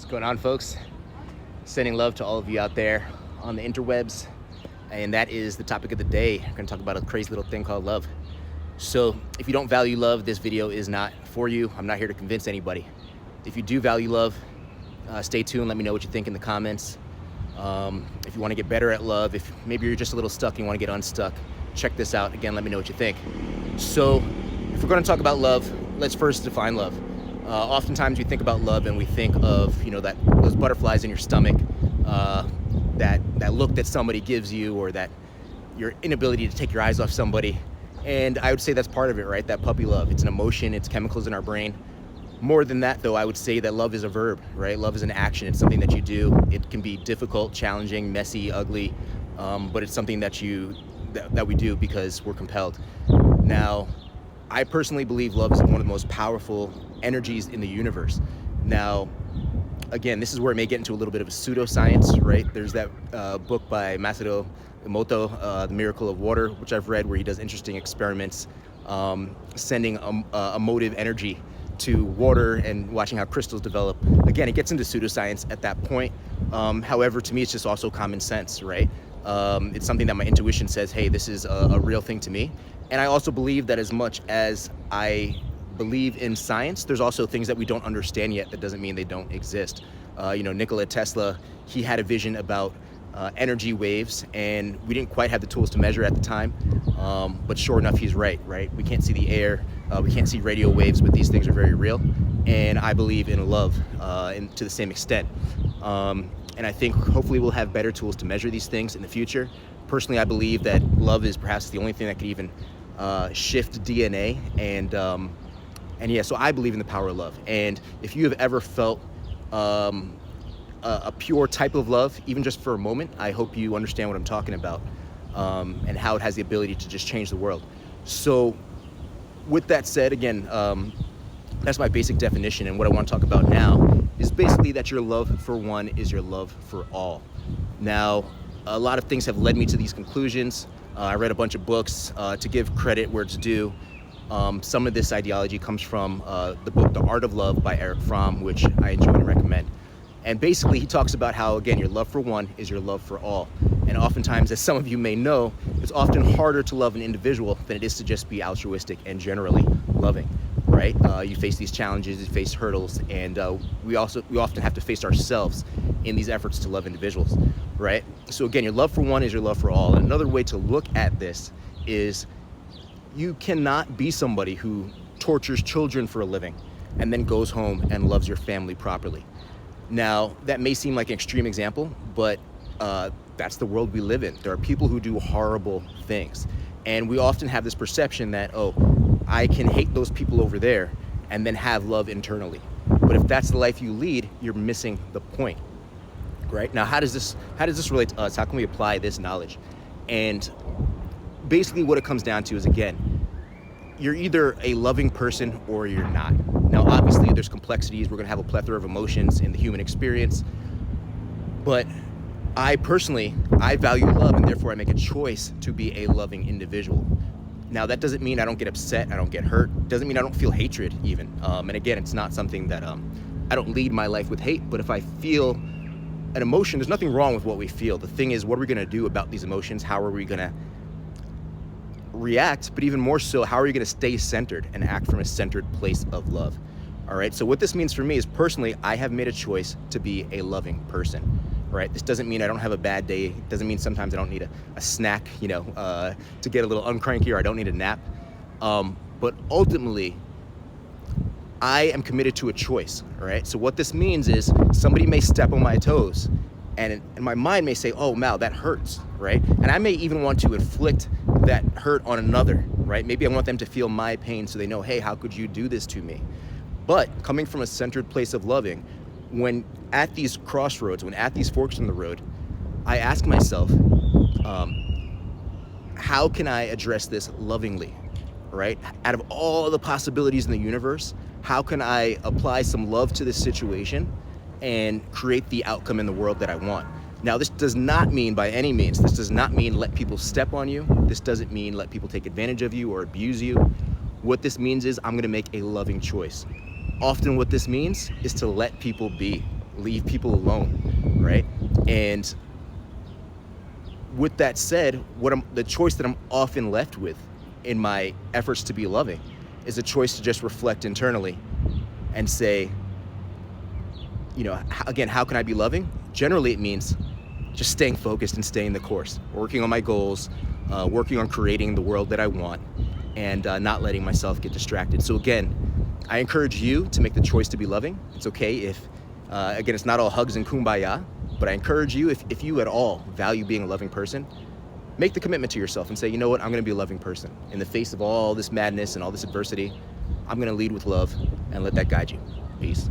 What's going on, folks? Sending love to all of you out there on the interwebs. And that is the topic of the day. We're going to talk about a crazy little thing called love. So if you don't value love, this video is not for you. I'm not here to convince anybody. If you do value love, stay tuned. Let me know what you think in the comments. If you want to get better at love, if maybe you're just a little stuck and you want to get unstuck, check this out. Again, let me know what you think. So if we're going to talk about love, let's first define love. Oftentimes we think about love and we think of, those butterflies in your stomach, that look that somebody gives you, or that your inability to take your eyes off somebody. And I would say that's part of it, right? That puppy love. It's an emotion, it's chemicals in our brain. More than that, though, I would say that love is a verb, right? Love is an action. It's something that you do. It can be difficult, challenging, messy, ugly, but it's something that we do because we're compelled. Now, I personally believe love is one of the most powerful energies in the universe. Now, again, this is where it may get into a little bit of a pseudoscience, right? There's that book by Masaru Emoto, The Miracle of Water, which I've read, where he does interesting experiments, sending emotive energy to water and watching how crystals develop. Again, it gets into pseudoscience at that point. However, to me, it's just also common sense, right? It's something that my intuition says, hey, this is a real thing to me. And I also believe that as much as I believe in science, there's also things that we don't understand yet. That doesn't mean they don't exist. Nikola Tesla, he had a vision about energy waves, and we didn't quite have the tools to measure at the time. But sure enough, he's right? We can't see the air, we can't see radio waves, but these things are very real. And I believe in love to the same extent. And I think hopefully we'll have better tools to measure these things in the future. Personally, I believe that love is perhaps the only thing that could even shift DNA. And yeah, so I believe in the power of love. And if you have ever felt a pure type of love, even just for a moment, I hope you understand what I'm talking about, and how it has the ability to just change the world. So with that said, again, that's my basic definition. And what I want to talk about now is basically that your love for one is your love for all. Now, a lot of things have led me to these conclusions. I read a bunch of books to give credit where it's due. Some of this ideology comes from the book, The Art of Love by Erich Fromm, which I enjoy and recommend. And basically he talks about how, again, your love for one is your love for all. And oftentimes, as some of you may know, it's often harder to love an individual than it is to just be altruistic and generally loving, right? You face these challenges, you face hurdles, and we often have to face ourselves in these efforts to love individuals, right? So again, your love for one is your love for all. And another way to look at this is you cannot be somebody who tortures children for a living and then goes home and loves your family properly. Now, that may seem like an extreme example, but that's the world we live in. There are people who do horrible things. And we often have this perception that, oh, I can hate those people over there and then have love internally. But if that's the life you lead, you're missing the point, right? Now, how does this relate to us? How can we apply this knowledge? And basically what it comes down to is, again, you're either a loving person or you're not. Now, obviously, there's complexities. We're going to have a plethora of emotions in the human experience. But I value love, and therefore I make a choice to be a loving individual. Now, that doesn't mean I don't get upset, I don't get hurt. Doesn't mean I don't feel hatred even. And again, it's not something that I don't lead my life with hate. But if I feel an emotion, there's nothing wrong with what we feel. The thing is, what are we going to do about these emotions? How are we going to react? But even more so, how are you going to stay centered and act from a centered place of love? All right, so what this means for me is, personally, I have made a choice to be a loving person. Right, this doesn't mean I don't have a bad day. It doesn't mean sometimes I don't need a snack, to get a little uncranky, or I don't need a nap. But ultimately, I am committed to a choice. All right, so what this means is somebody may step on my toes, and my mind may say, oh, wow, that hurts, right? And I may even want to inflict that hurt on another, right? Maybe I want them to feel my pain so they know, hey, how could you do this to me? But coming from a centered place of loving, when at these crossroads, when at these forks in the road, I ask myself, how can I address this lovingly, right? Out of all the possibilities in the universe, how can I apply some love to this situation and create the outcome in the world that I want? Now, this does not mean, by any means, this does not mean let people step on you. This doesn't mean let people take advantage of you or abuse you. What this means is I'm gonna make a loving choice. Often what this means is to let people be, leave people alone, right? And with that said, the choice that I'm often left with in my efforts to be loving is a choice to just reflect internally and say, you know, again, how can I be loving? Generally, it means just staying focused and staying the course, working on my goals, working on creating the world that I want, and not letting myself get distracted. So again, I encourage you to make the choice to be loving. It's okay if, again, it's not all hugs and kumbaya, but I encourage you, if you at all value being a loving person, make the commitment to yourself and say, you know what, I'm gonna be a loving person. In the face of all this madness and all this adversity, I'm gonna lead with love and let that guide you. Peace.